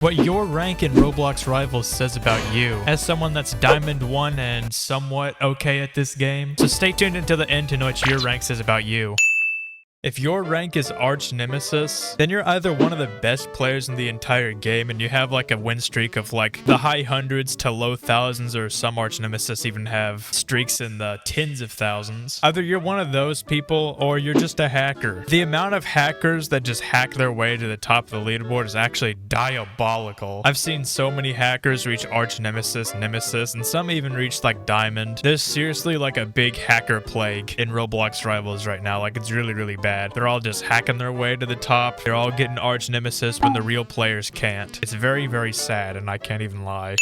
What your rank in Roblox Rivals says about you, as someone that's Diamond 1 and somewhat okay at this game. So stay tuned until the end to know what your rank says about you. If your rank is Arch Nemesis, then you're either one of the best players in the entire game and you have like a win streak of like the high hundreds to low thousands, or some Arch Nemesis even have streaks in the tens of thousands. Either you're one of those people or you're just a hacker. The amount of hackers that just hack their way to the top of the leaderboard is actually diabolical. I've seen so many hackers reach Arch Nemesis, and some even reach like Diamond. There's seriously like a big hacker plague in Roblox Rivals right now. Like it's really bad. They're all just hacking their way to the top. They're all getting Arch Nemesis when the real players can't. It's very sad, and I can't even lie.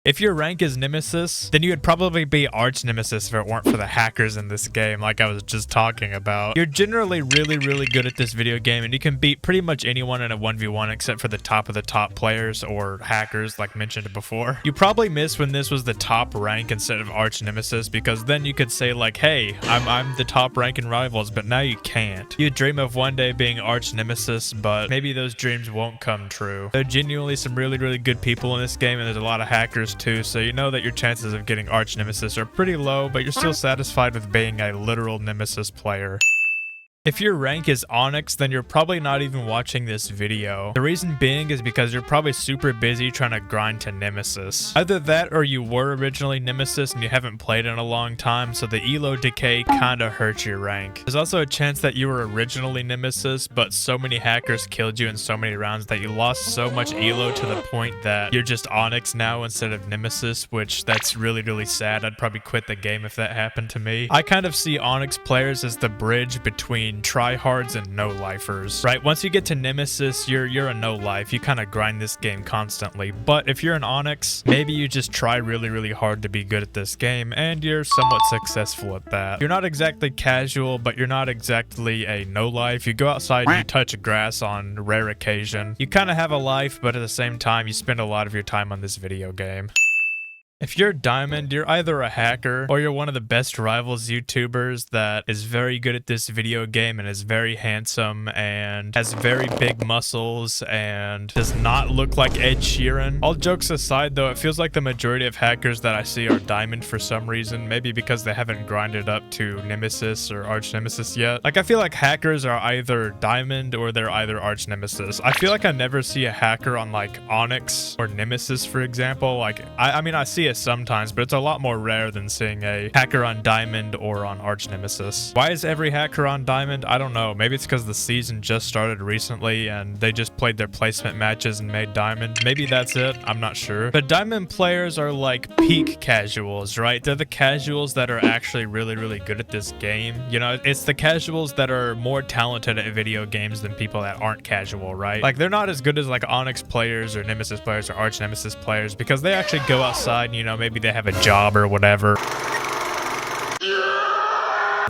If your rank is Nemesis, then you would probably be Arch Nemesis if it weren't for the hackers in this game, like I was just talking about. You're generally really good at this video game, and you can beat pretty much anyone in a 1v1 except for the top of the top players or hackers, like mentioned before. You probably missed when this was the top rank instead of Arch Nemesis, because then you could say like, hey, I'm the top rank in Rivals, but now you can't. You dream of one day being Arch Nemesis, but maybe those dreams won't come true. There are genuinely some really good people in this game, and there's a lot of hackers too, so you know that your chances of getting Arch Nemesis are pretty low, but you're still satisfied with being a literal Nemesis player. If your rank is Onyx, then you're probably not even watching this video. The reason being is because you're probably super busy trying to grind to Nemesis. Either that or you were originally Nemesis and you haven't played in a long time, so the elo decay kinda hurts your rank. There's also a chance that you were originally Nemesis, but so many hackers killed you in so many rounds that you lost so much elo to the point that you're just Onyx now instead of Nemesis, which that's really sad. I'd probably quit the game if that happened to me. I kind of see Onyx players as the bridge between tryhards and no-lifers, right? Once you get to Nemesis, you're a no-life. You kind of grind this game constantly. But if you're an Onyx, maybe you just try really hard to be good at this game, and you're somewhat successful at that. You're not exactly casual, but you're not exactly a no-life. You go outside and you touch grass on rare occasion. You kind of have a life, but at the same time, you spend a lot of your time on this video game. If you're Diamond, you're either a hacker or you're one of the best Rivals YouTubers that is very good at this video game and is very handsome and has very big muscles and does not look like Ed Sheeran. All jokes aside though, it feels like the majority of hackers that I see are Diamond for some reason, maybe because they haven't grinded up to Nemesis or Arch Nemesis yet. Like I feel like hackers are either Diamond or they're either Arch Nemesis. I feel like I never see a hacker on like Onyx or Nemesis, for example. Like I mean I see it sometimes, but it's a lot more rare than seeing a hacker on Diamond or on Arch Nemesis. Why is every hacker on Diamond? I don't know. Maybe it's because the season just started recently and they just played their placement matches and made Diamond. Maybe that's it. I'm not sure. But Diamond players are like peak casuals, right? They're the casuals that are actually really good at this game. You know, it's the casuals that are more talented at video games than people that aren't casual, right? Like they're not as good as like Onyx players or Nemesis players or Arch Nemesis players because they actually go outside and, you know, maybe they have a job or whatever.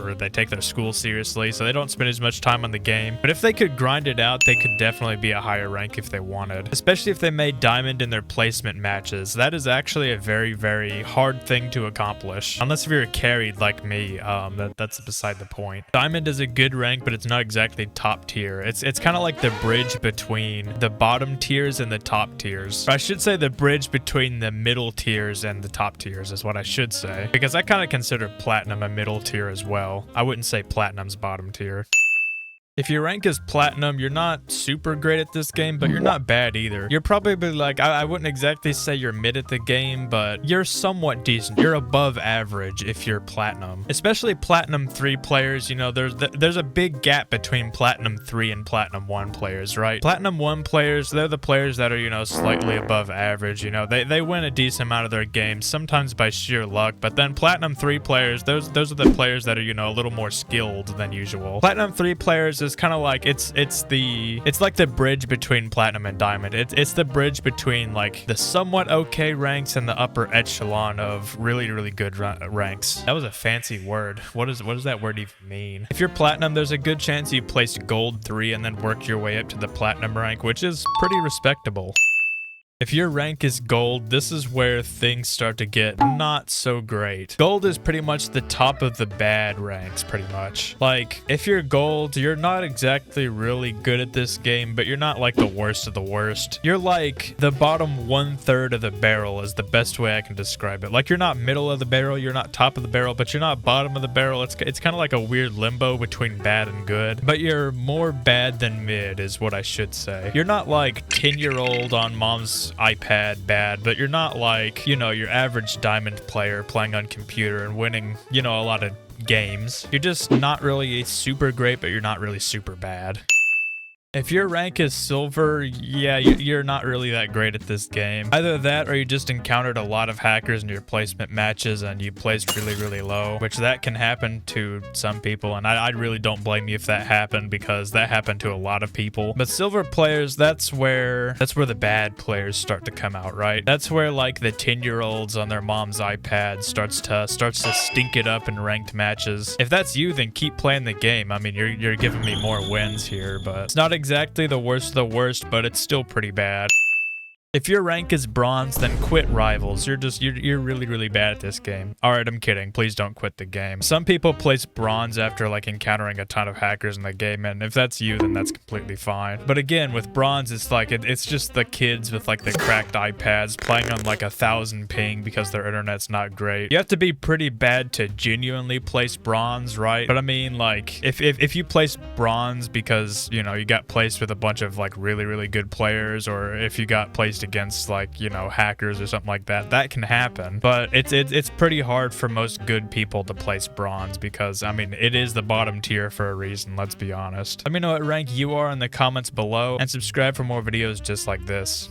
Or they take their school seriously, so they don't spend as much time on the game. But if they could grind it out, they could definitely be a higher rank if they wanted. Especially if they made Diamond in their placement matches. That is actually a very hard thing to accomplish. Unless if you're carried like me, that's beside the point. Diamond is a good rank, but it's not exactly top tier. It's kind of like the bridge between the bottom tiers and the top tiers. Or I should say the bridge between the middle tiers and the top tiers is what I should say. Because I kind of consider Platinum a middle tier as well. I wouldn't say Platinum's bottom tier. If your rank is Platinum, you're not super great at this game, but you're not bad either. You're probably like, I wouldn't exactly say you're mid at the game, but you're somewhat decent. You're above average if you're Platinum. Especially Platinum 3 players, you know, there's a big gap between Platinum 3 and Platinum 1 players, right? Platinum 1 players, they're the players that are, you know, slightly above average. You know, they win a decent amount of their games, sometimes by sheer luck, but then Platinum 3 players, those are the players that are, you know, a little more skilled than usual. Platinum 3 players is kind of like it's like the bridge between Platinum and Diamond. It's the bridge between like the somewhat okay ranks and the upper echelon of really good ranks. That was a fancy word. What does that word even mean? If you're Platinum, there's a good chance you place Gold 3 and then work your way up to the Platinum rank, which is pretty respectable. If your rank is gold, this is where things start to get not so great. Gold is pretty much the top of the bad ranks, pretty much. Like, if you're gold, you're not exactly really good at this game, but you're not like the worst of the worst. You're like the bottom 1/3 of the barrel is the best way I can describe it. Like, you're not middle of the barrel, you're not top of the barrel, but you're not bottom of the barrel. It's kind of like a weird limbo between bad and good, but you're more bad than mid is what I should say. You're not like 10-year-old on mom's iPad bad, but you're not like, you know, your average diamond player playing on computer and winning, you know, a lot of games. You're just not really super great, but you're not really super bad. If your rank is silver, yeah, you're not really that great at this game. Either that or you just encountered a lot of hackers in your placement matches and you placed really, really low, which that can happen to some people, and I really don't blame you if that happened, because that happened to a lot of people. But silver players, that's where the bad players start to come out, right? That's where like the 10-year-olds on their mom's iPad starts to stink it up in ranked matches. If that's you, then keep playing the game. I mean, you're giving me more wins here, but it's not exactly the worst of the worst, but it's still pretty bad. If your rank is bronze, then quit Rivals. You're really, really bad at this game. Alright, I'm kidding. Please don't quit the game. Some people place bronze after like encountering a ton of hackers in the game, and if that's you, then that's completely fine. But again, with bronze, it's like it's just the kids with like the cracked iPads playing on like 1,000 ping because their internet's not great. You have to be pretty bad to genuinely place bronze, right? But I mean, like, if you place bronze because, you know, you got placed with a bunch of like really, really good players, or if you got placed against like, you know, hackers or something like that, that can happen. But it's pretty hard for most good people to place bronze, because I mean, it is the bottom tier for a reason, let's be honest. Let me know what rank you are in the comments below, and subscribe for more videos just like this.